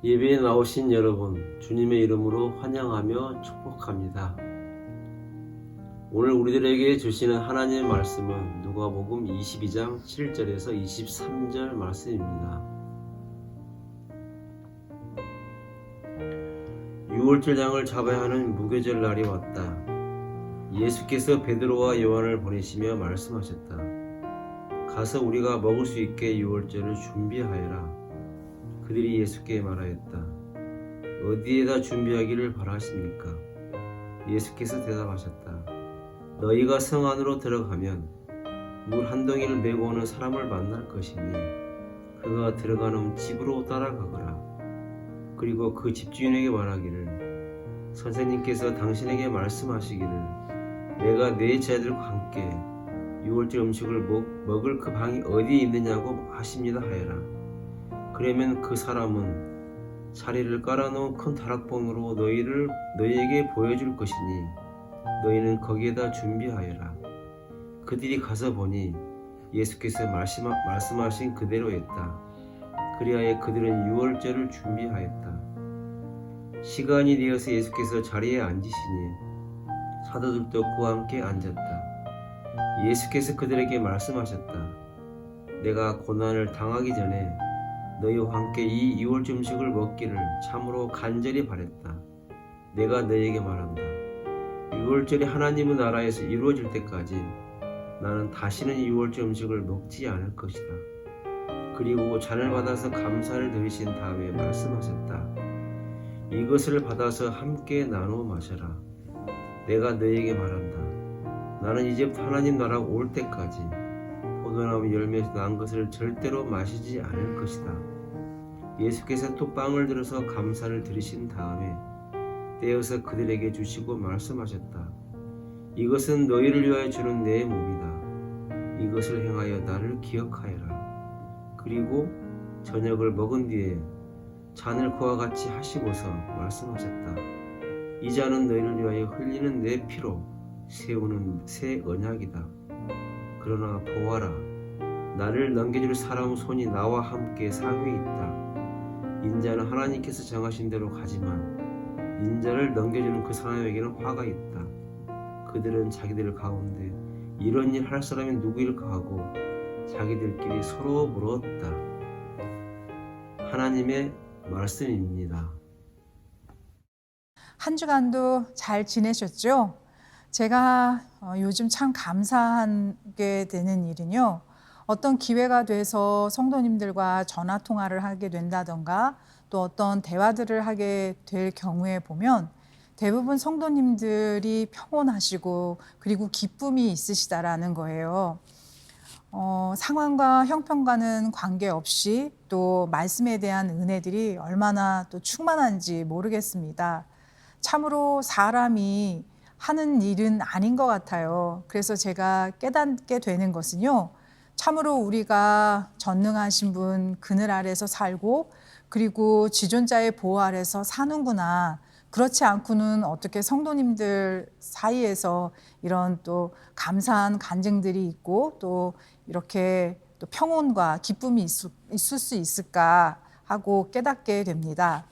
예배에 나오신 여러분, 주님의 이름으로 환영하며 축복합니다. 오늘 우리들에게 주시는 하나님의 말씀은 누가복음 22장 7절에서 23절 말씀입니다. 유월절장을 잡아야 하는 무교절 날이 왔다. 예수께서 베드로와 요한을 보내시며 말씀하셨다. 가서 우리가 먹을 수 있게 유월절을 준비하여라. 그들이 예수께 말하였다. 어디에다 준비하기를 바라십니까? 예수께서 대답하셨다. 너희가 성 안으로 들어가면 물 한 덩이를 메고 오는 사람을 만날 것이니 그가 들어가는 집으로 따라가거라. 그리고 그 집주인에게 말하기를 선생님께서 당신에게 말씀하시기를 내가 내 제자들과 함께 유월절 음식을 먹을 그 방이 어디에 있느냐고 하십니다 하여라. 그러면 그 사람은 자리를 깔아놓은 큰 다락방으로 너희에게 보여줄 것이니 너희는 거기에다 준비하여라. 그들이 가서 보니 예수께서 말씀하신 그대로였다. 그리하여 그들은 유월절을 준비하였다. 시간이 되어서 예수께서 자리에 앉으시니 사도들도 그와 함께 앉았다. 예수께서 그들에게 말씀하셨다. 내가 고난을 당하기 전에 너희와 함께 이 유월절 음식을 먹기를 참으로 간절히 바랬다. 내가 너희에게 말한다. 유월절이 하나님의 나라에서 이루어질 때까지 나는 다시는 유월절 음식을 먹지 않을 것이다. 그리고 잔을 받아서 감사를 드리신 다음에 말씀하셨다. 이것을 받아서 함께 나누어 마셔라. 내가 너희에게 말한다. 나는 이제부터 하나님 나라가 올 때까지 포도나무 열매에서 난 것을 절대로 마시지 않을 것이다. 예수께서 또 빵을 들어서 감사를 드리신 다음에 떼어서 그들에게 주시고 말씀하셨다. 이것은 너희를 위하여 주는 내 몸이다. 이것을 행하여 나를 기억하여라. 그리고 저녁을 먹은 뒤에 잔을 그와 같이 하시고서 말씀하셨다. 이 잔은 너희를 위하여 흘리는 내 피로 세우는 새 언약이다. 그러나 보아라, 나를 넘겨줄 사람 손이 나와 함께 상위에 있다. 인자는 하나님께서 정하신 대로 가지만 인자를 넘겨주는 그 사람에게는 화가 있다. 그들은 자기들 가운데 이런 일 할 사람이 누구일까 하고 자기들끼리 서로 물었다. 하나님의 말씀입니다. 한 주간도 잘 지내셨죠? 제가 요즘 참 감사하게 되는 일은요. 어떤 기회가 돼서 성도님들과 전화 통화를 하게 된다던가 또 어떤 대화들을 하게 될 경우에 보면 대부분 성도님들이 평온하시고 그리고 기쁨이 있으시다라는 거예요. 상황과 형편과는 관계없이 또 말씀에 대한 은혜들이 얼마나 또 충만한지 모르겠습니다. 참으로 사람이 하는 일은 아닌 것 같아요. 그래서 제가 깨닫게 되는 것은요. 참으로 우리가 전능하신 분 그늘 아래서 살고 그리고 지존자의 보호 아래서 사는구나. 그렇지 않고는 어떻게 성도님들 사이에서 이런 또 감사한 간증들이 있고 또 이렇게 또 평온과 기쁨이 있을 수 있을까 하고 깨닫게 됩니다.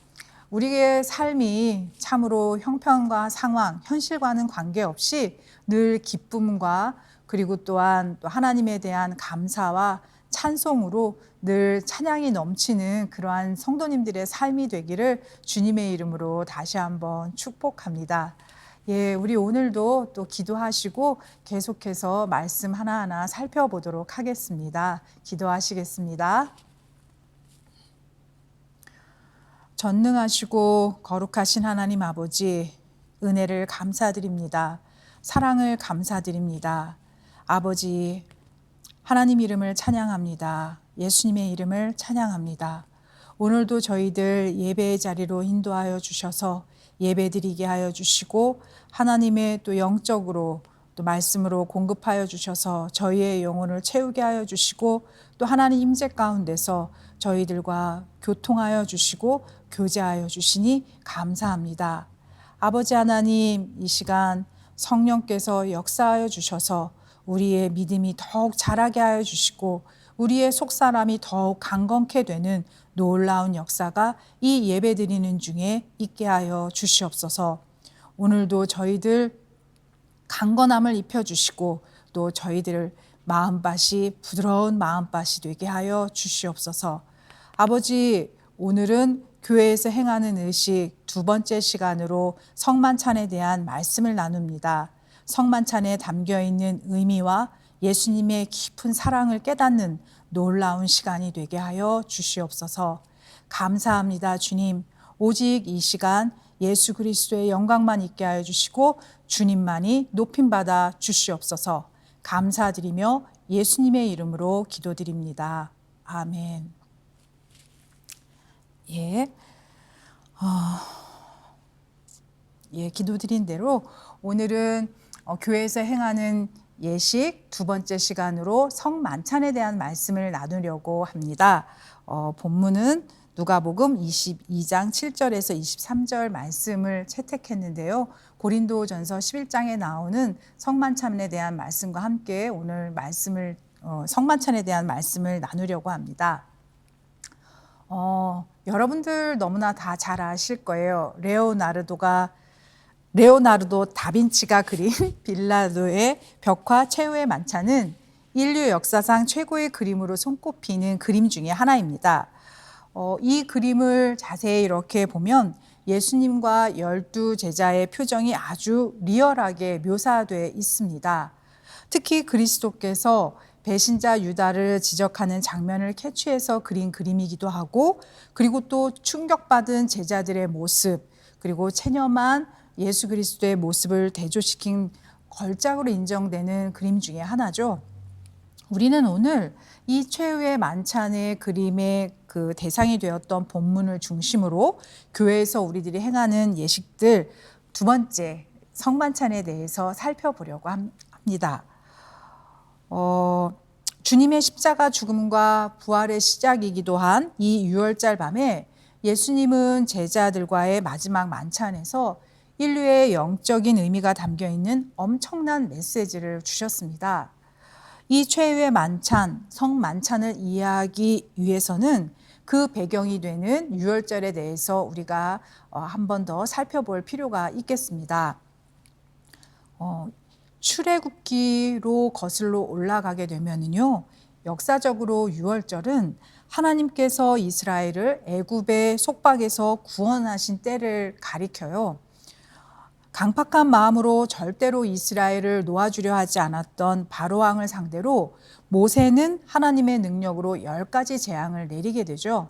우리의 삶이 참으로 형편과 상황, 현실과는 관계없이 늘 기쁨과 그리고 또한 또 하나님에 대한 감사와 찬송으로 늘 찬양이 넘치는 그러한 성도님들의 삶이 되기를 주님의 이름으로 다시 한번 축복합니다. 우리 오늘도 또 기도하시고 계속해서 말씀 하나하나 살펴보도록 하겠습니다. 기도하시겠습니다. 전능하시고 거룩하신 하나님 아버지, 은혜를 감사드립니다. 사랑을 감사드립니다. 아버지, 하나님 이름을 찬양합니다. 예수님의 이름을 찬양합니다. 오늘도 저희들 예배의 자리로 인도하여 주셔서 예배드리게 하여 주시고 하나님의 또 영적으로 또 말씀으로 공급하여 주셔서 저희의 영혼을 채우게 하여 주시고 또 하나님 임재 가운데서 저희들과 교통하여 주시고 교제하여 주시니 감사합니다. 아버지 하나님, 이 시간 성령께서 역사하여 주셔서 우리의 믿음이 더욱 자라게 하여 주시고 우리의 속사람이 더욱 강건케 되는 놀라운 역사가 이 예배드리는 중에 있게 하여 주시옵소서. 오늘도 저희들 강건함을 입혀주시고 또 저희들 마음밭이 부드러운 마음밭이 되게 하여 주시옵소서. 아버지, 오늘은 교회에서 행하는 의식 두 번째 시간으로 성만찬에 대한 말씀을 나눕니다. 성만찬에 담겨있는 의미와 예수님의 깊은 사랑을 깨닫는 놀라운 시간이 되게 하여 주시옵소서. 감사합니다, 주님. 오직 이 시간 예수 그리스도의 영광만 있게 하여 주시고 주님만이 높임받아 주시옵소서. 감사드리며 예수님의 이름으로 기도드립니다. 아멘. 기도드린 대로 오늘은 교회에서 행하는 예식 두 번째 시간으로 성만찬에 대한 말씀을 나누려고 합니다. 본문은 누가복음 22장 7절에서 23절 말씀을 채택했는데요. 고린도전서 11장에 나오는 성만찬에 대한 말씀과 함께 오늘 성만찬에 대한 말씀을 나누려고 합니다. 여러분들 너무나 다 잘 아실 거예요. 레오나르도 다빈치가 그린 빌라도의 벽화 최후의 만찬은 인류 역사상 최고의 그림으로 손꼽히는 그림 중에 하나입니다. 이 그림을 자세히 이렇게 보면 예수님과 12 제자의 표정이 아주 리얼하게 묘사되어 있습니다. 특히 그리스도께서 배신자 유다를 지적하는 장면을 캐치해서 그린 그림이기도 하고, 그리고 또 충격받은 제자들의 모습, 그리고 체념한 예수 그리스도의 모습을 대조시킨 걸작으로 인정되는 그림 중에 하나죠. 우리는 오늘 이 최후의 만찬의 그림의 그 대상이 되었던 본문을 중심으로 교회에서 우리들이 행하는 예식들 두 번째 성만찬에 대해서 살펴보려고 합니다. 주님의 십자가 죽음과 부활의 시작이기도 한 이 유월절 밤에 예수님은 제자들과의 마지막 만찬에서 인류의 영적인 의미가 담겨있는 엄청난 메시지를 주셨습니다. 이 최후의 만찬, 성만찬을 이해하기 위해서는 그 배경이 되는 유월절에 대해서 우리가 한 번 더 살펴볼 필요가 있겠습니다. 출애굽기로 거슬러 올라가게 되면은요, 역사적으로 유월절은 하나님께서 이스라엘을 애굽의 속박에서 구원하신 때를 가리켜요. 강팍한 마음으로 절대로 이스라엘을 놓아주려 하지 않았던 바로 왕을 상대로 모세는 하나님의 능력으로 10가지 재앙을 내리게 되죠.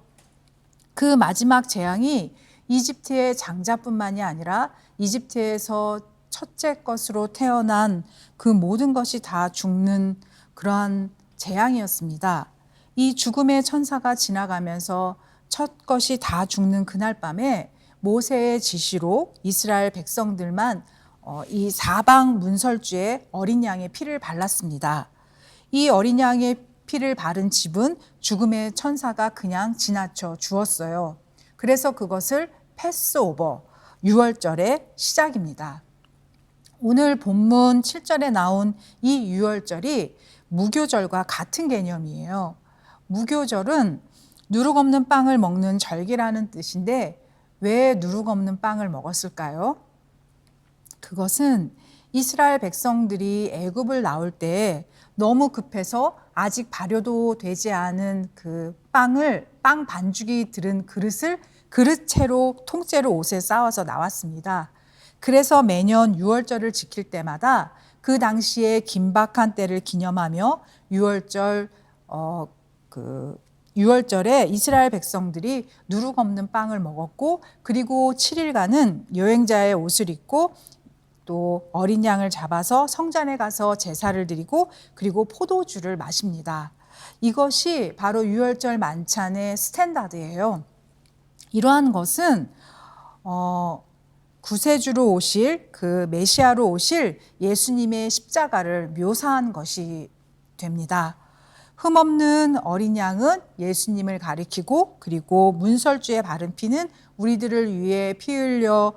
그 마지막 재앙이 이집트의 장자뿐만이 아니라 이집트에서 첫째 것으로 태어난 그 모든 것이 다 죽는 그러한 재앙이었습니다. 이 죽음의 천사가 지나가면서 첫 것이 다 죽는 그날 밤에 모세의 지시로 이스라엘 백성들만 이 사방 문설주에 어린 양의 피를 발랐습니다. 이 어린 양의 피를 바른 집은 죽음의 천사가 그냥 지나쳐 주었어요. 그래서 그것을 패스오버, 유월절의 시작입니다. 오늘 본문 7절에 나온 이 유월절이 무교절과 같은 개념이에요. 무교절은 누룩 없는 빵을 먹는 절기라는 뜻인데 왜 누룩 없는 빵을 먹었을까요? 그것은 이스라엘 백성들이 애굽을 나올 때 너무 급해서 아직 발효도 되지 않은 그 빵 반죽이 들은 그릇을 그릇채로 통째로 옷에 쌓아서 나왔습니다. 그래서 매년 유월절을 지킬 때마다 그 당시에 긴박한 때를 기념하며 유월절에 이스라엘 백성들이 누룩 없는 빵을 먹었고, 그리고 7일간은 여행자의 옷을 입고 또 어린 양을 잡아서 성전에 가서 제사를 드리고 그리고 포도주를 마십니다. 이것이 바로 유월절 만찬의 스탠다드예요. 이러한 것은 구세주로 오실 그 메시아로 오실 예수님의 십자가를 묘사한 것이 됩니다. 흠없는 어린 양은 예수님을 가리키고, 그리고 문설주에 바른 피는 우리들을 위해 피 흘려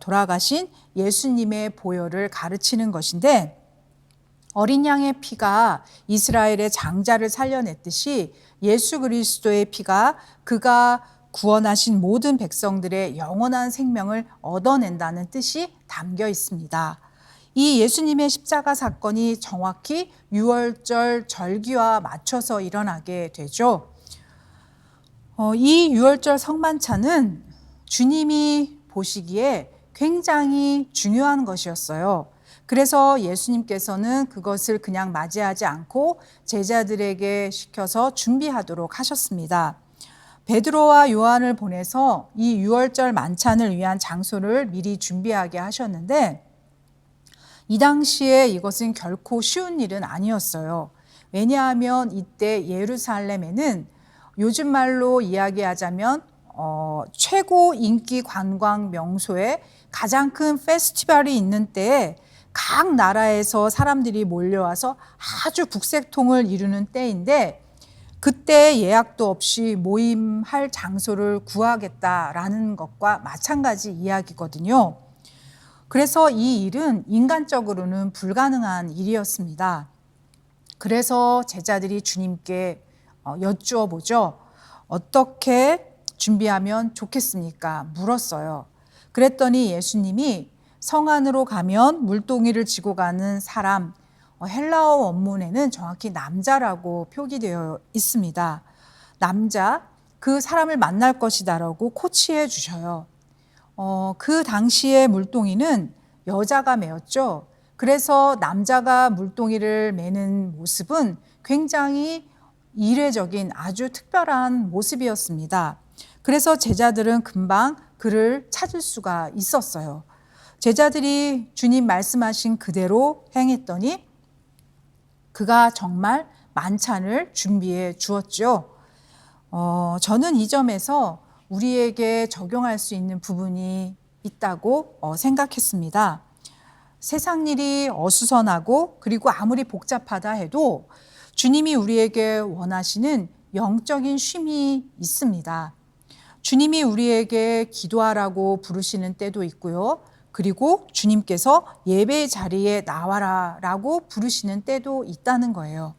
돌아가신 예수님의 보혈을 가르치는 것인데, 어린 양의 피가 이스라엘의 장자를 살려냈듯이 예수 그리스도의 피가 그가 구원하신 모든 백성들의 영원한 생명을 얻어낸다는 뜻이 담겨 있습니다. 이 예수님의 십자가 사건이 정확히 유월절 절기와 맞춰서 일어나게 되죠. 이 유월절 성만찬은 주님이 보시기에 굉장히 중요한 것이었어요. 그래서 예수님께서는 그것을 그냥 맞이하지 않고 제자들에게 시켜서 준비하도록 하셨습니다. 베드로와 요한을 보내서 이 유월절 만찬을 위한 장소를 미리 준비하게 하셨는데 이 당시에 이것은 결코 쉬운 일은 아니었어요. 왜냐하면 이때 예루살렘에는 요즘 말로 이야기하자면 최고 인기 관광 명소에 가장 큰 페스티벌이 있는 때에 각 나라에서 사람들이 몰려와서 아주 북새통을 이루는 때인데 그때 예약도 없이 모임할 장소를 구하겠다라는 것과 마찬가지 이야기거든요. 그래서 이 일은 인간적으로는 불가능한 일이었습니다. 그래서 제자들이 주님께 여쭈어 보죠. 어떻게 준비하면 좋겠습니까? 물었어요. 그랬더니 예수님이 성 안으로 가면 물동이를 지고 가는 사람, 헬라어 원문에는 정확히 남자라고 표기되어 있습니다. 남자, 그 사람을 만날 것이다라고 코치해 주셔요. 그 당시에 물동이는 여자가 메었죠. 그래서 남자가 물동이를 메는 모습은 굉장히 이례적인 아주 특별한 모습이었습니다. 그래서 제자들은 금방 그를 찾을 수가 있었어요. 제자들이 주님 말씀하신 그대로 행했더니 그가 정말 만찬을 준비해 주었죠. 저는 이 점에서 우리에게 적용할 수 있는 부분이 있다고 생각했습니다. 세상 일이 어수선하고 그리고 아무리 복잡하다 해도 주님이 우리에게 원하시는 영적인 쉼이 있습니다. 주님이 우리에게 기도하라고 부르시는 때도 있고요. 그리고 주님께서 예배의 자리에 나와라 라고 부르시는 때도 있다는 거예요.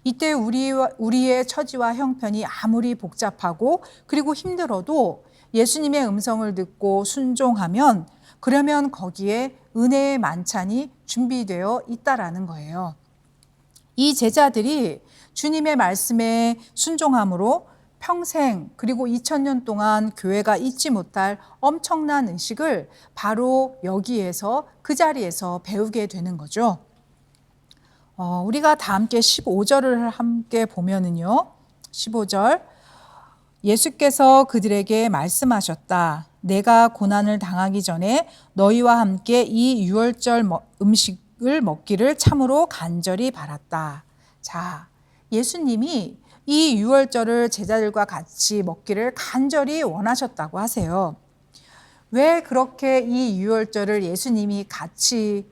이때 우리의 처지와 형편이 아무리 복잡하고 그리고 힘들어도 예수님의 음성을 듣고 순종하면 그러면 거기에 은혜의 만찬이 준비되어 있다라는 거예요. 이 제자들이 주님의 말씀에 순종함으로 평생 그리고 2000년 동안 교회가 잊지 못할 엄청난 의식을 바로 여기에서 그 자리에서 배우게 되는 거죠. 우리가 다 함께 15절을 함께 보면은요. 15절 예수께서 그들에게 말씀하셨다. 내가 고난을 당하기 전에 너희와 함께 이 유월절 음식을 먹기를 참으로 간절히 바랐다. 자, 예수님이 이 유월절을 제자들과 같이 먹기를 간절히 원하셨다고 하세요. 왜 그렇게 이 유월절을 예수님이 같이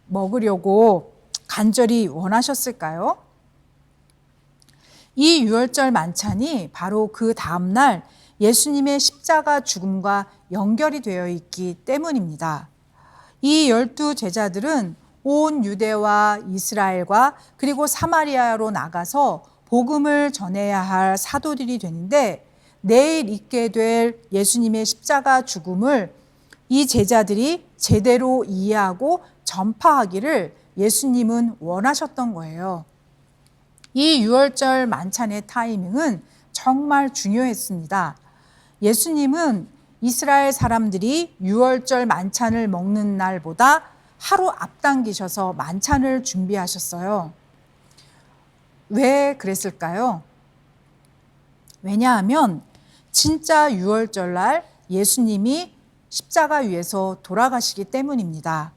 먹으려고 간절히 원하셨을까요? 이 유월절 만찬이 바로 그 다음날 예수님의 십자가 죽음과 연결이 되어 있기 때문입니다. 이 12 제자들은 온 유대와 이스라엘과 그리고 사마리아로 나가서 복음을 전해야 할 사도들이 되는데 내일 있게 될 예수님의 십자가 죽음을 이 제자들이 제대로 이해하고 전파하기를 예수님은 원하셨던 거예요. 이 유월절 만찬의 타이밍은 정말 중요했습니다. 예수님은 이스라엘 사람들이 유월절 만찬을 먹는 날보다 하루 앞당기셔서 만찬을 준비하셨어요. 왜 그랬을까요? 왜냐하면 진짜 유월절 날 예수님이 십자가 위에서 돌아가시기 때문입니다.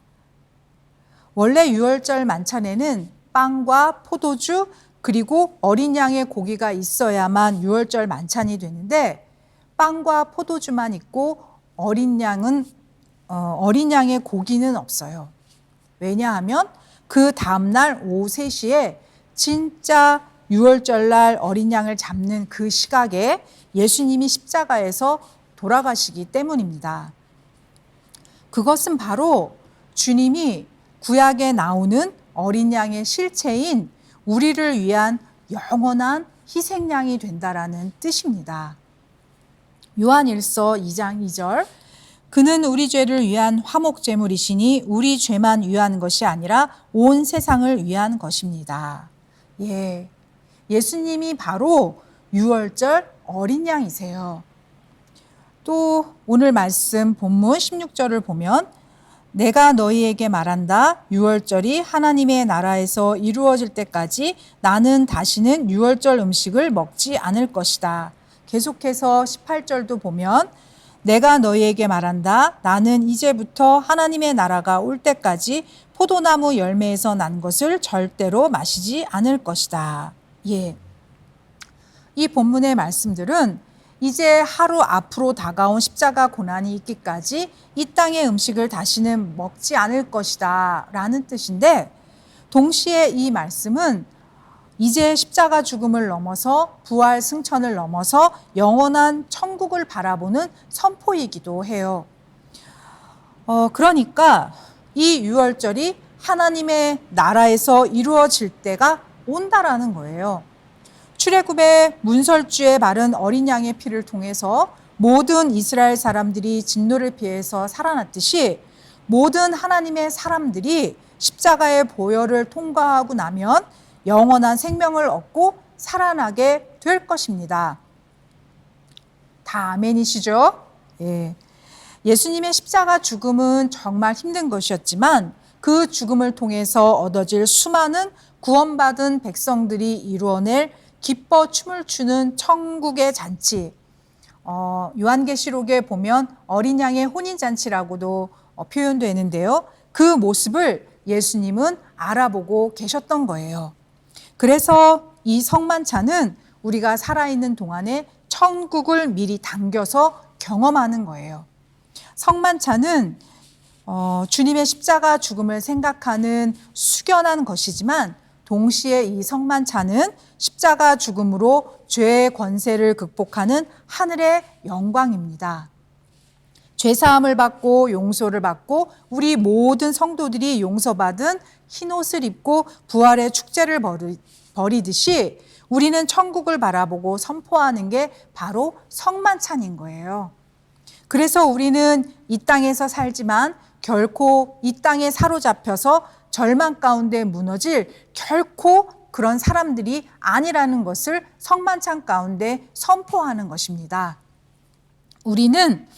원래 유월절 만찬에는 빵과 포도주 그리고 어린 양의 고기가 있어야만 유월절 만찬이 되는데 빵과 포도주만 있고 어린 양의 고기는 없어요. 왜냐하면 그 다음날 오후 3시에 진짜 유월절날 어린 양을 잡는 그 시각에 예수님이 십자가에서 돌아가시기 때문입니다. 그것은 바로 주님이 구약에 나오는 어린 양의 실체인 우리를 위한 영원한 희생양이 된다라는 뜻입니다. 요한일서 2장 2절 그는 우리 죄를 위한 화목제물이시니 우리 죄만 위한 것이 아니라 온 세상을 위한 것입니다. 예, 예수님이 바로 유월절 어린 양이세요. 또 오늘 말씀 본문 16절을 보면 내가 너희에게 말한다. 유월절이 하나님의 나라에서 이루어질 때까지 나는 다시는 유월절 음식을 먹지 않을 것이다. 계속해서 18절도 보면 내가 너희에게 말한다. 나는 이제부터 하나님의 나라가 올 때까지 포도나무 열매에서 난 것을 절대로 마시지 않을 것이다. 예. 이 본문의 말씀들은 이제 하루 앞으로 다가온 십자가 고난이 있기까지 이 땅의 음식을 다시는 먹지 않을 것이다 라는 뜻인데, 동시에 이 말씀은 이제 십자가 죽음을 넘어서 부활 승천을 넘어서 영원한 천국을 바라보는 선포이기도 해요. 그러니까 이 유월절이 하나님의 나라에서 이루어질 때가 온다라는 거예요. 출애굽의 문설주에 바른 어린 양의 피를 통해서 모든 이스라엘 사람들이 진노를 피해서 살아났듯이 모든 하나님의 사람들이 십자가의 보혈을 통과하고 나면 영원한 생명을 얻고 살아나게 될 것입니다. 다 아멘이시죠? 예. 예수님의 십자가 죽음은 정말 힘든 것이었지만 그 죽음을 통해서 얻어질 수많은 구원받은 백성들이 이루어낼 기뻐 춤을 추는 천국의 잔치, 요한계시록에 보면 어린 양의 혼인잔치라고도 표현되는데요. 그 모습을 예수님은 알아보고 계셨던 거예요. 그래서 이 성만찬은 우리가 살아있는 동안에 천국을 미리 당겨서 경험하는 거예요. 성만찬은 주님의 십자가 죽음을 생각하는 숙연한 것이지만 동시에 이 성만찬은 십자가 죽음으로 죄의 권세를 극복하는 하늘의 영광입니다. 죄사함을 받고 용서를 받고 우리 모든 성도들이 용서받은 흰옷을 입고 부활의 축제를 벌이듯이 우리는 천국을 바라보고 선포하는 게 바로 성만찬인 거예요. 그래서 우리는 이 땅에서 살지만 결코 이 땅에 사로잡혀서 절망 가운데 무너질 결코 그런 사람들이 아니라는 것을 성만찬 가운데 선포하는 것입니다. 우리는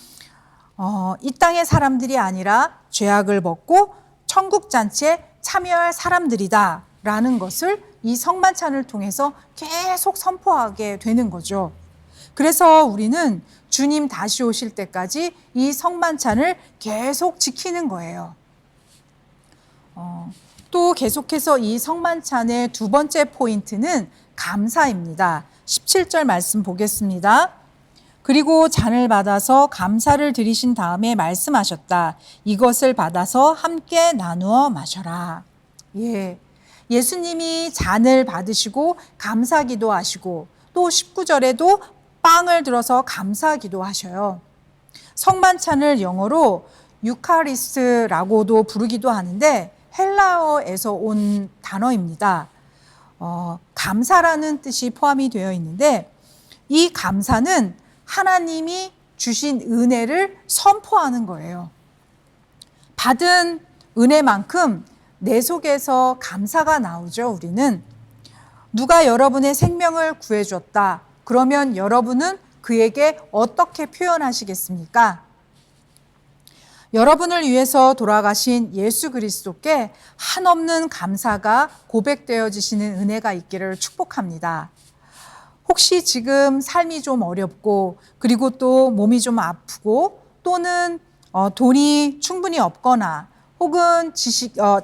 이 땅의 사람들이 아니라 죄악을 벗고 천국 잔치에 참여할 사람들이다 라는 것을 이 성만찬을 통해서 계속 선포하게 되는 거죠. 그래서 우리는 주님 다시 오실 때까지 이 성만찬을 계속 지키는 거예요. 또 계속해서 이 성만찬의 두 번째 포인트는 감사입니다. 17절 말씀 보겠습니다. 그리고 잔을 받아서 감사를 드리신 다음에 말씀하셨다. 이것을 받아서 함께 나누어 마셔라. 예, 예수님이 잔을 받으시고 감사기도 하시고 또 19절에도 빵을 들어서 감사기도 하셔요. 성만찬을 영어로 유카리스트라고도 부르기도 하는데 헬라어에서 온 단어입니다. 감사라는 뜻이 포함이 되어 있는데 이 감사는 하나님이 주신 은혜를 선포하는 거예요. 받은 은혜만큼 내 속에서 감사가 나오죠. 우리는 누가 여러분의 생명을 구해줬다. 그러면 여러분은 그에게 어떻게 표현하시겠습니까? 여러분을 위해서 돌아가신 예수 그리스도께 한없는 감사가 고백되어지시는 은혜가 있기를 축복합니다. 혹시 지금 삶이 좀 어렵고 그리고 또 몸이 좀 아프고 또는 돈이 충분히 없거나 혹은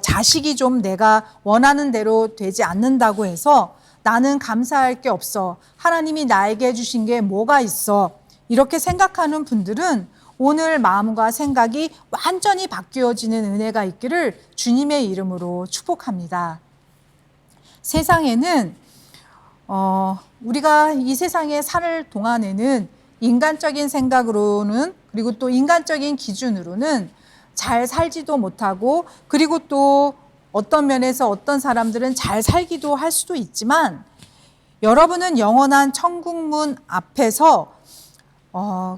자식이 좀 내가 원하는 대로 되지 않는다고 해서 나는 감사할 게 없어. 하나님이 나에게 해주신 게 뭐가 있어. 이렇게 생각하는 분들은 오늘 마음과 생각이 완전히 바뀌어지는 은혜가 있기를 주님의 이름으로 축복합니다. 세상에는 우리가 이 세상에 살 동안에는 인간적인 생각으로는 그리고 또 인간적인 기준으로는 잘 살지도 못하고 그리고 또 어떤 면에서 어떤 사람들은 잘 살기도 할 수도 있지만 여러분은 영원한 천국문 앞에서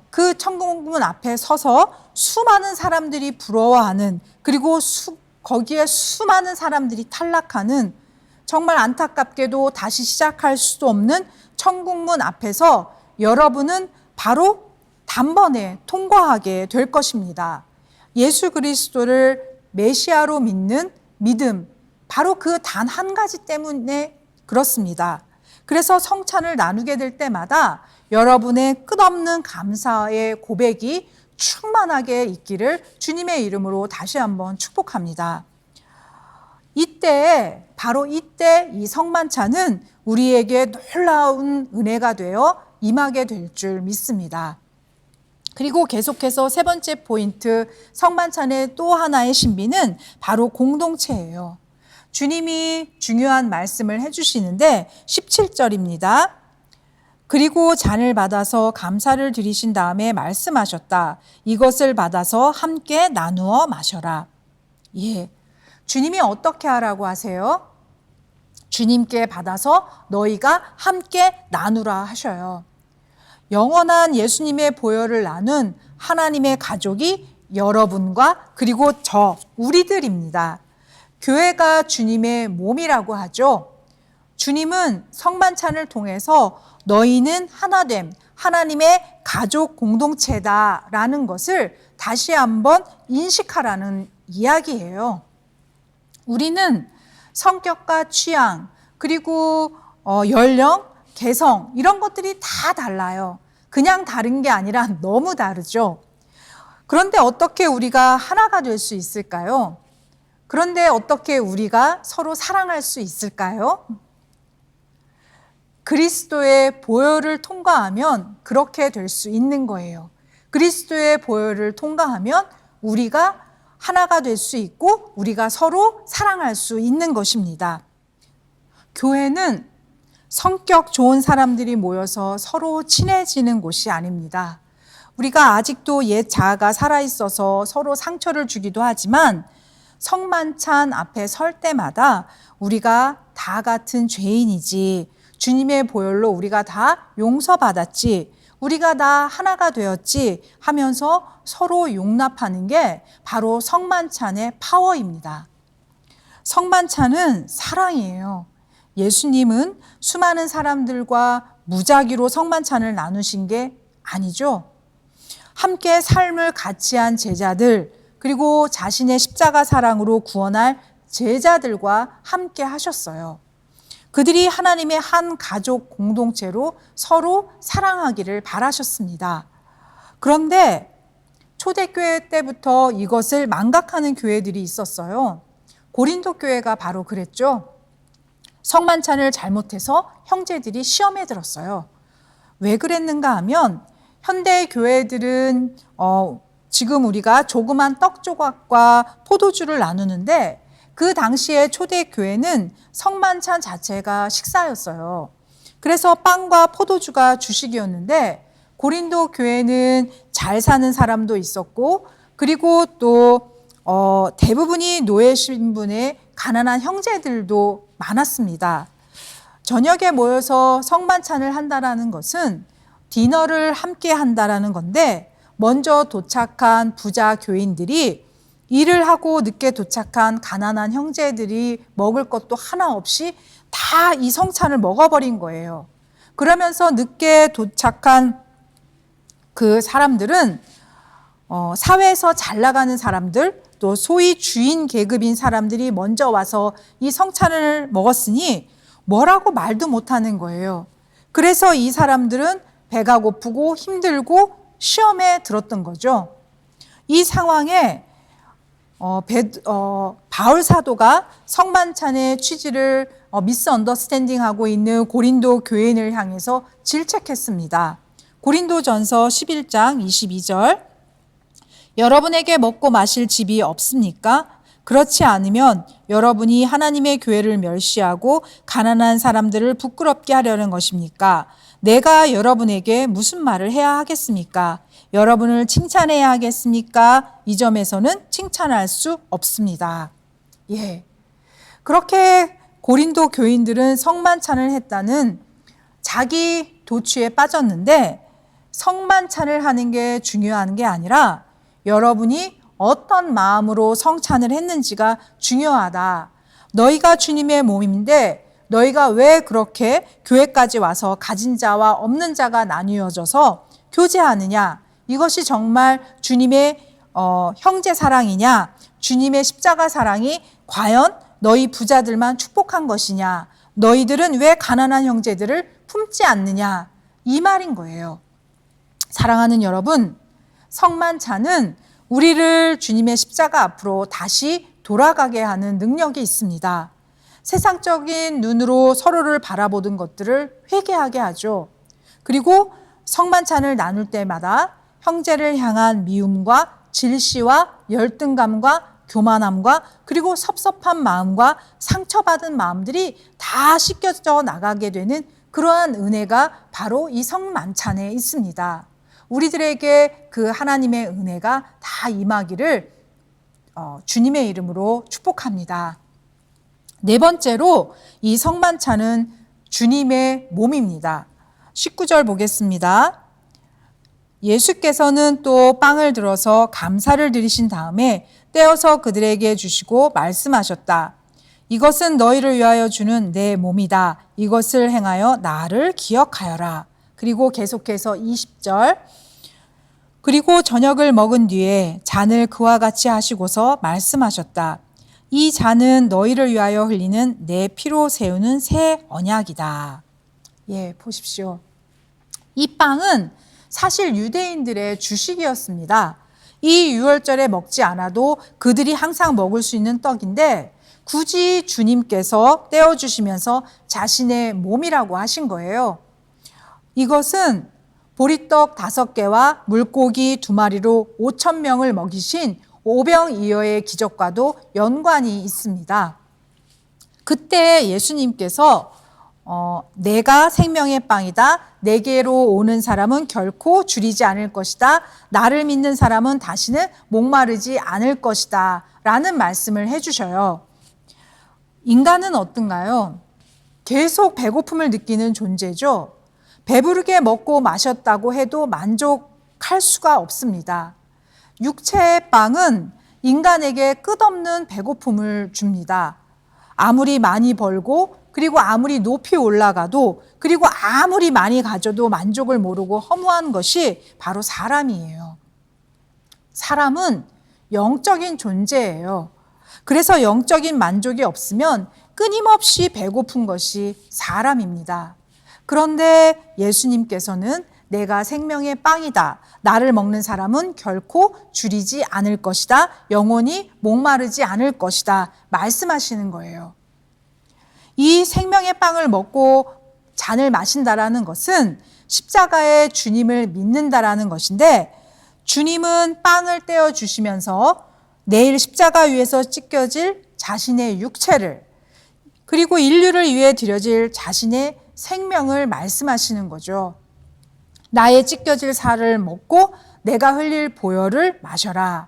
그 천국문 앞에 서서 수많은 사람들이 부러워하는, 그리고 거기에 수많은 사람들이 탈락하는, 정말 안타깝게도 다시 시작할 수도 없는 천국문 앞에서 여러분은 바로 단번에 통과하게 될 것입니다. 예수 그리스도를 메시아로 믿는 믿음, 바로 그 단 한 가지 때문에 그렇습니다. 그래서 성찬을 나누게 될 때마다 여러분의 끝없는 감사의 고백이 충만하게 있기를 주님의 이름으로 다시 한번 축복합니다. 바로 이때 이 성만찬은 우리에게 놀라운 은혜가 되어 임하게 될 줄 믿습니다. 그리고 계속해서 세 번째 포인트, 성만찬의 또 하나의 신비는 바로 공동체예요. 주님이 중요한 말씀을 해주시는데 17절입니다. 그리고 잔을 받아서 감사를 드리신 다음에 말씀하셨다. 이것을 받아서 함께 나누어 마셔라. 예, 주님이 어떻게 하라고 하세요? 주님께 받아서 너희가 함께 나누라 하셔요. 영원한 예수님의 보혈을 나눈 하나님의 가족이 여러분과 그리고 우리들입니다. 교회가 주님의 몸이라고 하죠. 주님은 성만찬을 통해서 너희는 하나됨, 하나님의 가족 공동체다라는 것을 다시 한번 인식하라는 이야기예요. 우리는 성격과 취향, 그리고 연령, 개성 이런 것들이 다 달라요. 그냥 다른 게 아니라 너무 다르죠. 그런데 어떻게 우리가 하나가 될 수 있을까요? 그런데 어떻게 우리가 서로 사랑할 수 있을까요? 그리스도의 보혈을 통과하면 그렇게 될 수 있는 거예요. 그리스도의 보혈을 통과하면 우리가 하나가 될 수 있고 우리가 서로 사랑할 수 있는 것입니다. 교회는 성격 좋은 사람들이 모여서 서로 친해지는 곳이 아닙니다. 우리가 아직도 옛 자아가 살아있어서 서로 상처를 주기도 하지만 성만찬 앞에 설 때마다 우리가 다 같은 죄인이지, 주님의 보혈로 우리가 다 용서받았지, 우리가 다 하나가 되었지 하면서 서로 용납하는 게 바로 성만찬의 파워입니다. 성만찬은 사랑이에요. 예수님은 수많은 사람들과 무작위로 성만찬을 나누신 게 아니죠. 함께 삶을 같이 한 제자들, 그리고 자신의 십자가 사랑으로 구원할 제자들과 함께 하셨어요. 그들이 하나님의 한 가족 공동체로 서로 사랑하기를 바라셨습니다. 그런데 초대교회 때부터 이것을 망각하는 교회들이 있었어요. 고린도 교회가 바로 그랬죠. 성만찬을 잘못해서 형제들이 시험에 들었어요. 왜 그랬는가 하면 현대 교회들은 지금 우리가 조그만 떡 조각과 포도주를 나누는데 그 당시에 초대교회는 성만찬 자체가 식사였어요. 그래서 빵과 포도주가 주식이었는데 고린도 교회는 잘 사는 사람도 있었고, 그리고 또 대부분이 노예 신분의 가난한 형제들도 많았습니다. 저녁에 모여서 성만찬을 한다라는 것은 디너를 함께 한다라는 건데, 먼저 도착한 부자 교인들이 일을 하고 늦게 도착한 가난한 형제들이 먹을 것도 하나 없이 다 이 성찬을 먹어버린 거예요. 그러면서 늦게 도착한 그 사람들은 사회에서 잘 나가는 사람들, 또 소위 주인 계급인 사람들이 먼저 와서 이 성찬을 먹었으니 뭐라고 말도 못하는 거예요. 그래서 이 사람들은 배가 고프고 힘들고 시험에 들었던 거죠. 이 상황에 바울 사도가 성만찬의 취지를 미스언더스탠딩하고 있는 고린도 교인을 향해서 질책했습니다. 고린도전서 11장 22절, 여러분에게 먹고 마실 집이 없습니까? 그렇지 않으면 여러분이 하나님의 교회를 멸시하고 가난한 사람들을 부끄럽게 하려는 것입니까? 내가 여러분에게 무슨 말을 해야 하겠습니까? 여러분을 칭찬해야 하겠습니까? 이 점에서는 칭찬할 수 없습니다. 예. 그렇게 고린도 교인들은 성만찬을 했다는 자기 도취에 빠졌는데, 성만찬을 하는 게 중요한 게 아니라 여러분이 어떤 마음으로 성찬을 했는지가 중요하다. 너희가 주님의 몸인데 너희가 왜 그렇게 교회까지 와서 가진 자와 없는 자가 나뉘어져서 교제하느냐? 이것이 정말 주님의 형제 사랑이냐? 주님의 십자가 사랑이 과연 너희 부자들만 축복한 것이냐? 너희들은 왜 가난한 형제들을 품지 않느냐? 이 말인 거예요. 사랑하는 여러분, 성만찬은 우리를 주님의 십자가 앞으로 다시 돌아가게 하는 능력이 있습니다. 세상적인 눈으로 서로를 바라보던 것들을 회개하게 하죠. 그리고 성만찬을 나눌 때마다 형제를 향한 미움과 질시와 열등감과 교만함과 그리고 섭섭한 마음과 상처받은 마음들이 다 씻겨져 나가게 되는 그러한 은혜가 바로 이 성만찬에 있습니다. 우리들에게 그 하나님의 은혜가 다 임하기를 주님의 이름으로 축복합니다. 네 번째로 이 성만찬은 주님의 몸입니다. 19절 보겠습니다. 예수께서는 또 빵을 들어서 감사를 드리신 다음에 떼어서 그들에게 주시고 말씀하셨다. 이것은 너희를 위하여 주는 내 몸이다. 이것을 행하여 나를 기억하여라. 그리고 계속해서 20절. 그리고 저녁을 먹은 뒤에 잔을 그와 같이 하시고서 말씀하셨다. 이 잔은 너희를 위하여 흘리는 내 피로 세우는 새 언약이다. 예, 보십시오. 이 빵은 사실 유대인들의 주식이었습니다. 이 유월절에 먹지 않아도 그들이 항상 먹을 수 있는 떡인데 굳이 주님께서 떼어주시면서 자신의 몸이라고 하신 거예요. 이것은 보리떡 5개와 물고기 2마리로 5,000명을 먹이신 오병이어의 기적과도 연관이 있습니다. 그때 예수님께서 내가 생명의 빵이다. 내게로 오는 사람은 결코 줄이지 않을 것이다. 나를 믿는 사람은 다시는 목마르지 않을 것이다. 라는 말씀을 해주셔요. 인간은 어떤가요? 계속 배고픔을 느끼는 존재죠. 배부르게 먹고 마셨다고 해도 만족할 수가 없습니다. 육체의 빵은 인간에게 끝없는 배고픔을 줍니다. 아무리 많이 벌고 그리고 아무리 높이 올라가도 그리고 아무리 많이 가져도 만족을 모르고 허무한 것이 바로 사람이에요. 사람은 영적인 존재예요. 그래서 영적인 만족이 없으면 끊임없이 배고픈 것이 사람입니다. 그런데 예수님께서는 내가 생명의 빵이다. 나를 먹는 사람은 결코 줄이지 않을 것이다. 영원히 목마르지 않을 것이다. 말씀하시는 거예요. 이 생명의 빵을 먹고 잔을 마신다라는 것은 십자가의 주님을 믿는다라는 것인데, 주님은 빵을 떼어 주시면서 내일 십자가 위에서 찢겨질 자신의 육체를, 그리고 인류를 위해 드려질 자신의 생명을 말씀하시는 거죠. 나의 찢겨질 살을 먹고 내가 흘릴 보혈을 마셔라.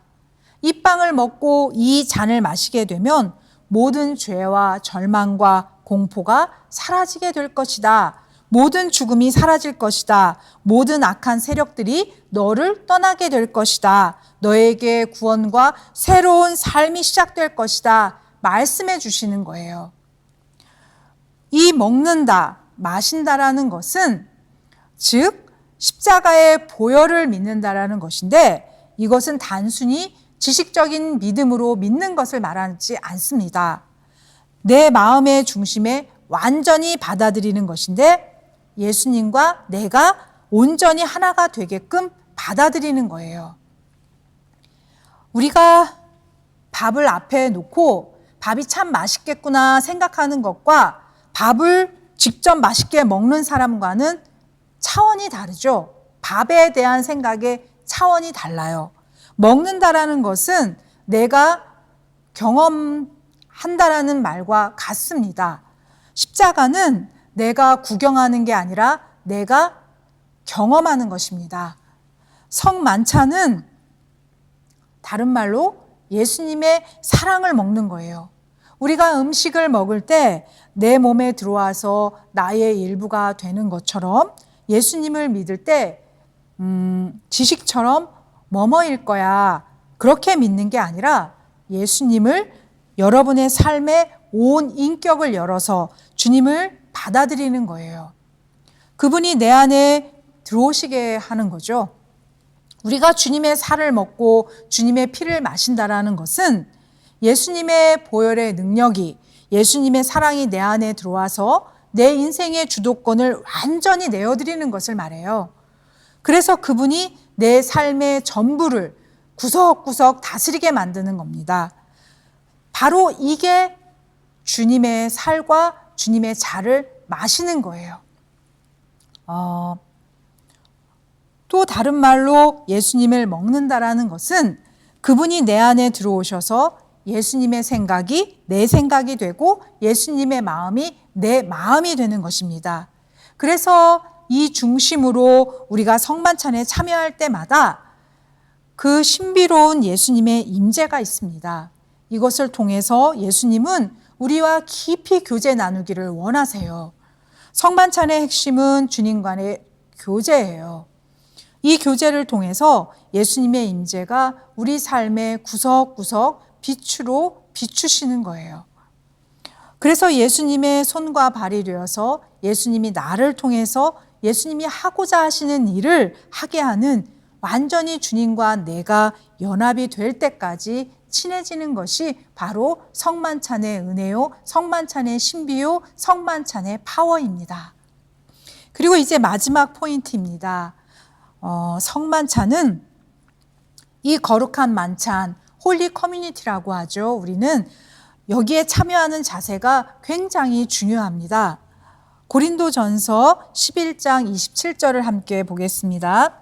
이 빵을 먹고 이 잔을 마시게 되면 모든 죄와 절망과 공포가 사라지게 될 것이다. 모든 죽음이 사라질 것이다. 모든 악한 세력들이 너를 떠나게 될 것이다. 너에게 구원과 새로운 삶이 시작될 것이다. 말씀해 주시는 거예요. 이 먹는다, 마신다라는 것은 즉 십자가의 보혈을 믿는다라는 것인데, 이것은 단순히 지식적인 믿음으로 믿는 것을 말하지 않습니다. 내 마음의 중심에 완전히 받아들이는 것인데, 예수님과 내가 온전히 하나가 되게끔 받아들이는 거예요. 우리가 밥을 앞에 놓고 밥이 참 맛있겠구나 생각하는 것과 밥을 직접 맛있게 먹는 사람과는 차원이 다르죠. 밥에 대한 생각의 차원이 달라요. 먹는다라는 것은 내가 경험한다라는 말과 같습니다. 십자가는 내가 구경하는 게 아니라 내가 경험하는 것입니다. 성만찬은 다른 말로 예수님의 사랑을 먹는 거예요. 우리가 음식을 먹을 때 내 몸에 들어와서 나의 일부가 되는 것처럼 예수님을 믿을 때 지식처럼 뭐뭐일 거야 그렇게 믿는 게 아니라 예수님을 여러분의 삶의 온 인격을 열어서 주님을 받아들이는 거예요. 그분이 내 안에 들어오시게 하는 거죠. 우리가 주님의 살을 먹고 주님의 피를 마신다라는 것은 예수님의 보혈의 능력이, 예수님의 사랑이 내 안에 들어와서 내 인생의 주도권을 완전히 내어드리는 것을 말해요. 그래서 그분이 내 삶의 전부를 구석구석 다스리게 만드는 겁니다. 바로 이게 주님의 살과 주님의 잔을 마시는 거예요. 또 다른 말로 예수님을 먹는다라는 것은 그분이 내 안에 들어오셔서 예수님의 생각이 내 생각이 되고 예수님의 마음이 내 마음이 되는 것입니다. 그래서 이 중심으로 우리가 성만찬에 참여할 때마다 그 신비로운 예수님의 임재가 있습니다. 이것을 통해서 예수님은 우리와 깊이 교제 나누기를 원하세요. 성만찬의 핵심은 주님과의 교제예요. 이 교제를 통해서 예수님의 임재가 우리 삶의 구석구석 빛으로 비추시는 거예요. 그래서 예수님의 손과 발이 되어서 예수님이 나를 통해서 예수님이 하고자 하시는 일을 하게 하는 완전히 주님과 내가 연합이 될 때까지 친해지는 것이 바로 성만찬의 은혜요, 성만찬의 신비요, 성만찬의 파워입니다. 그리고 이제 마지막 포인트입니다. 성만찬은 이 거룩한 만찬, 홀리 커뮤니티라고 하죠. 우리는 여기에 참여하는 자세가 굉장히 중요합니다. 고린도전서 11장 27절을 함께 보겠습니다.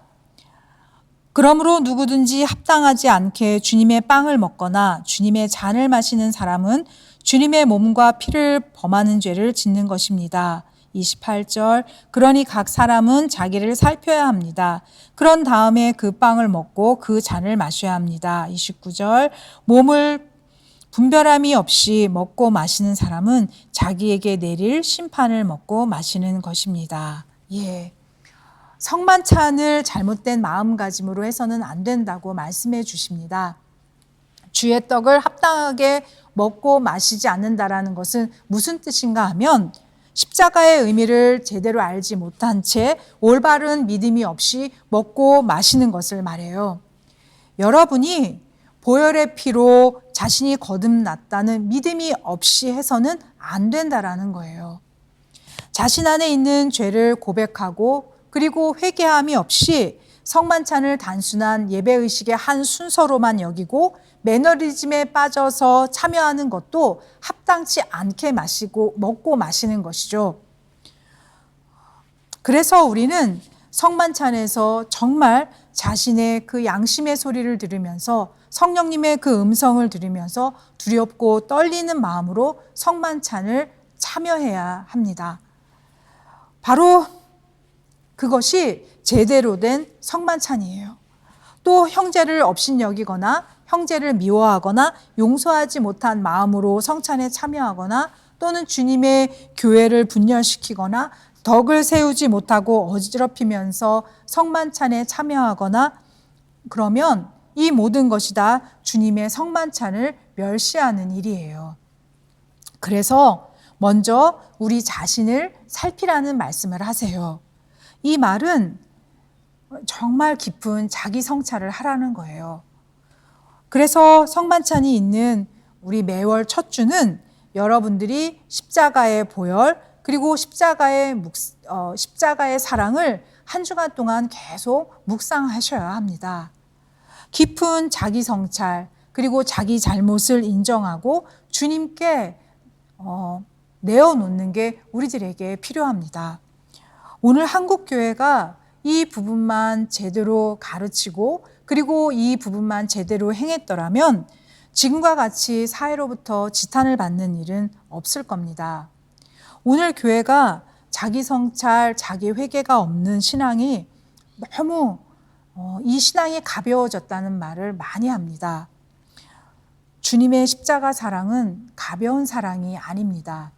그러므로 누구든지 합당하지 않게 주님의 빵을 먹거나 주님의 잔을 마시는 사람은 주님의 몸과 피를 범하는 죄를 짓는 것입니다. 28절 그러니 각 사람은 자기를 살펴야 합니다. 그런 다음에 그 빵을 먹고 그 잔을 마셔야 합니다. 29절 몸을 분별함이 없이 먹고 마시는 사람은 자기에게 내릴 심판을 먹고 마시는 것입니다. 예. 성만찬을 잘못된 마음가짐으로 해서는 안 된다고 말씀해 주십니다. 주의 떡을 합당하게 먹고 마시지 않는다라는 것은 무슨 뜻인가 하면 십자가의 의미를 제대로 알지 못한 채 올바른 믿음이 없이 먹고 마시는 것을 말해요. 여러분이 보혈의 피로 자신이 거듭났다는 믿음이 없이 해서는 안 된다라는 거예요. 자신 안에 있는 죄를 고백하고 그리고 회개함이 없이 성만찬을 단순한 예배의식의 한 순서로만 여기고 매너리즘에 빠져서 참여하는 것도 합당치 않게 먹고 마시는 것이죠. 그래서 우리는 성만찬에서 정말 자신의 그 양심의 소리를 들으면서 성령님의 그 음성을 들으면서 두렵고 떨리는 마음으로 성만찬을 참여해야 합니다. 바로 그것이 제대로 된 성만찬이에요. 또 형제를 업신여기거나 형제를 미워하거나 용서하지 못한 마음으로 성찬에 참여하거나 또는 주님의 교회를 분열시키거나 덕을 세우지 못하고 어지럽히면서 성만찬에 참여하거나 그러면 이 모든 것이 다 주님의 성만찬을 멸시하는 일이에요. 그래서 먼저 우리 자신을 살피라는 말씀을 하세요. 이 말은 정말 깊은 자기 성찰을 하라는 거예요. 그래서 성만찬이 있는 우리 매월 첫 주는 여러분들이 십자가의 보혈 그리고 십자가의 사랑을 한 주간 동안 계속 묵상하셔야 합니다. 깊은 자기 성찰 그리고 자기 잘못을 인정하고 주님께 내어놓는 게 우리들에게 필요합니다. 오늘 한국교회가 이 부분만 제대로 가르치고 그리고 이 부분만 제대로 행했더라면 지금과 같이 사회로부터 지탄을 받는 일은 없을 겁니다. 오늘 교회가 자기 성찰, 자기 회개가 없는 신앙이 너무 이 신앙이 가벼워졌다는 말을 많이 합니다. 주님의 십자가 사랑은 가벼운 사랑이 아닙니다.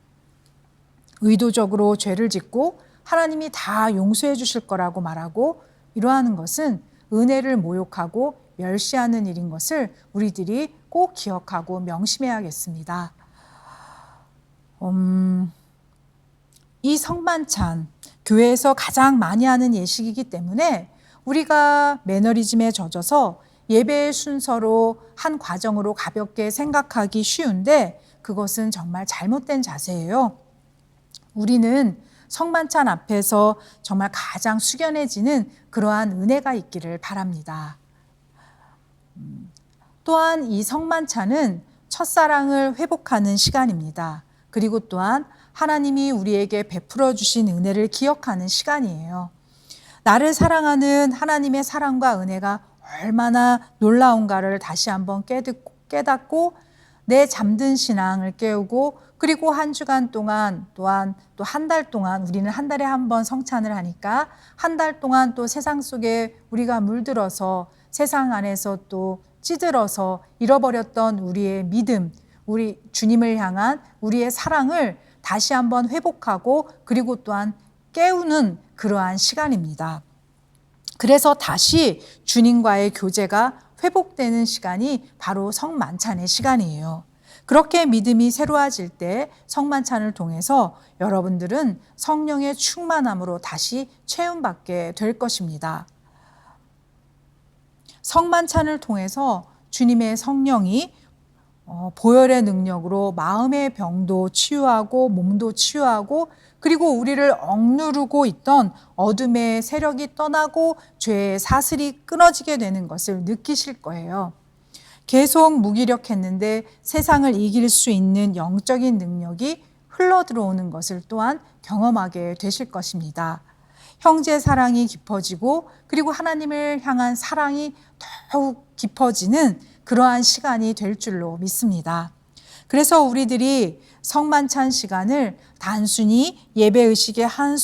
의도적으로 죄를 짓고 하나님이 다 용서해 주실 거라고 말하고 이러하는 것은 은혜를 모욕하고 멸시하는 일인 것을 우리들이 꼭 기억하고 명심해야겠습니다. 이 성만찬, 교회에서 가장 많이 하는 예식이기 때문에 우리가 매너리즘에 젖어서 예배의 순서로 한 과정으로 가볍게 생각하기 쉬운데 그것은 정말 잘못된 자세예요. 우리는 성만찬 앞에서 정말 가장 숙연해지는 그러한 은혜가 있기를 바랍니다. 또한 이 성만찬은 첫사랑을 회복하는 시간입니다. 그리고 또한 하나님이 우리에게 베풀어 주신 은혜를 기억하는 시간이에요. 나를 사랑하는 하나님의 사랑과 은혜가 얼마나 놀라운가를 다시 한번 깨닫고 내 잠든 신앙을 깨우고 그리고 한 주간 동안 또한 또 한 달 동안 우리는 한 달에 한 번 성찬을 하니까 한 달 동안 또 세상 속에 우리가 물들어서 세상 안에서 또 찌들어서 잃어버렸던 우리의 믿음, 우리 주님을 향한 우리의 사랑을 다시 한번 회복하고 그리고 또한 깨우는 그러한 시간입니다. 그래서 다시 주님과의 교제가 회복되는 시간이 바로 성만찬의 시간이에요. 그렇게 믿음이 새로워질 때 성만찬을 통해서 여러분들은 성령의 충만함으로 다시 체험받게 될 것입니다. 성만찬을 통해서 주님의 성령이 보혈의 능력으로 마음의 병도 치유하고 몸도 치유하고 그리고 우리를 억누르고 있던 어둠의 세력이 떠나고 죄의 사슬이 끊어지게 되는 것을 느끼실 거예요. 계속 무기력했는데 세상을 이길 수 있는 영적인 능력이 흘러들어오는 것을 또한 경험하게 되실 것입니다. 형제 사랑이 깊어지고 그리고 하나님을 향한 사랑이 더욱 깊어지는 그러한 시간이 될 줄로 믿습니다. 그래서 우리들이 성만찬 시간을 단순히 예배의식의 한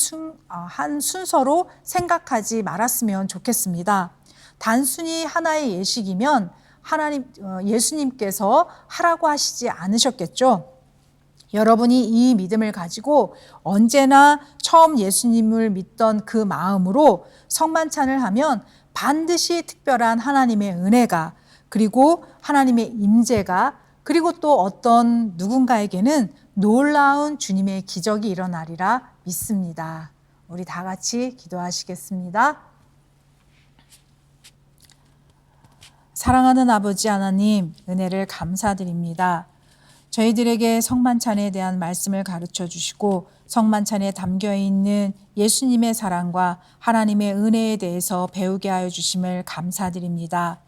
순서로 생각하지 말았으면 좋겠습니다. 단순히 하나의 예식이면 예수님께서 하라고 하시지 않으셨겠죠. 여러분이 이 믿음을 가지고 언제나 처음 예수님을 믿던 그 마음으로 성만찬을 하면 반드시 특별한 하나님의 은혜가 그리고 하나님의 임재가 그리고 또 어떤 누군가에게는 놀라운 주님의 기적이 일어나리라 믿습니다. 우리 다 같이 기도하시겠습니다. 사랑하는 아버지 하나님, 은혜를 감사드립니다. 저희들에게 성만찬에 대한 말씀을 가르쳐 주시고 성만찬에 담겨 있는 예수님의 사랑과 하나님의 은혜에 대해서 배우게 하여 주심을 감사드립니다.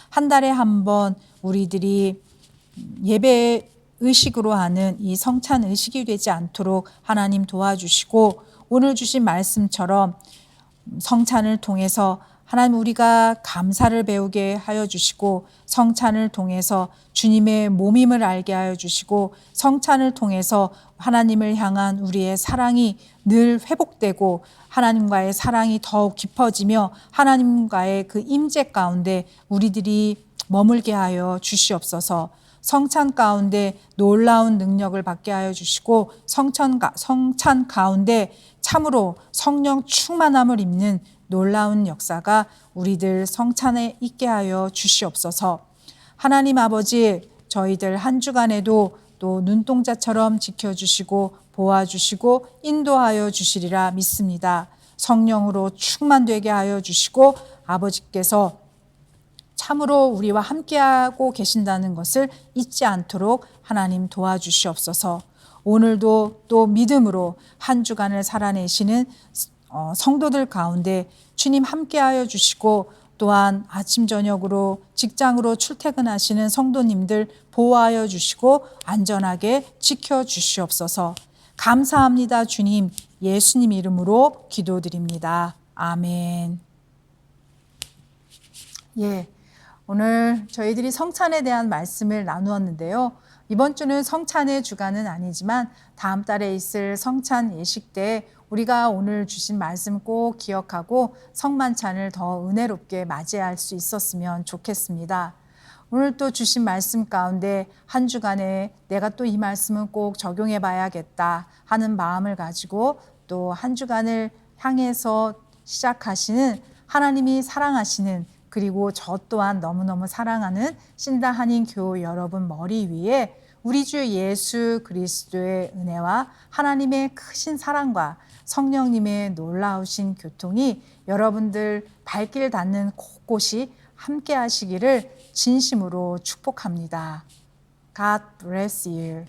한 달에 한 번 우리들이 예배 의식으로 하는 이 성찬 의식이 되지 않도록 하나님 도와주시고 오늘 주신 말씀처럼 성찬을 통해서 하나님 우리가 감사를 배우게 하여 주시고 성찬을 통해서 주님의 몸임을 알게 하여 주시고 성찬을 통해서 하나님을 향한 우리의 사랑이 늘 회복되고 하나님과의 사랑이 더욱 깊어지며 하나님과의 그 임재 가운데 우리들이 머물게 하여 주시옵소서. 성찬 가운데 놀라운 능력을 받게 하여 주시고 성찬 가운데 참으로 성령 충만함을 입는 놀라운 역사가 우리들 성찬에 있게 하여 주시옵소서. 하나님 아버지, 저희들 한 주간에도 또 눈동자처럼 지켜주시고 보아주시고 인도하여 주시리라 믿습니다. 성령으로 충만되게 하여 주시고 아버지께서 참으로 우리와 함께하고 계신다는 것을 잊지 않도록 하나님 도와주시옵소서. 오늘도 또 믿음으로 한 주간을 살아내시는 성도들 가운데 주님 함께하여 주시고 또한 아침 저녁으로 직장으로 출퇴근하시는 성도님들 보호하여 주시고 안전하게 지켜주시옵소서. 감사합니다. 주님, 예수님 이름으로 기도드립니다. 아멘. 오늘 저희들이 성찬에 대한 말씀을 나누었는데요. 이번 주는 성찬의 주간은 아니지만 다음 달에 있을 성찬 예식 때 우리가 오늘 주신 말씀 꼭 기억하고 성만찬을 더 은혜롭게 맞이할 수 있었으면 좋겠습니다. 오늘 또 주신 말씀 가운데 한 주간에 내가 또 이 말씀은 꼭 적용해 봐야겠다 하는 마음을 가지고 또 한 주간을 향해서 시작하시는 하나님이 사랑하시는 그리고 저 또한 너무너무 사랑하는 신다 한인 교우 여러분 머리 위에 우리 주 예수 그리스도의 은혜와 하나님의 크신 사랑과 성령님의 놀라우신 교통이 여러분들 발길 닿는 곳곳이 함께 하시기를 진심으로 축복합니다. God bless you.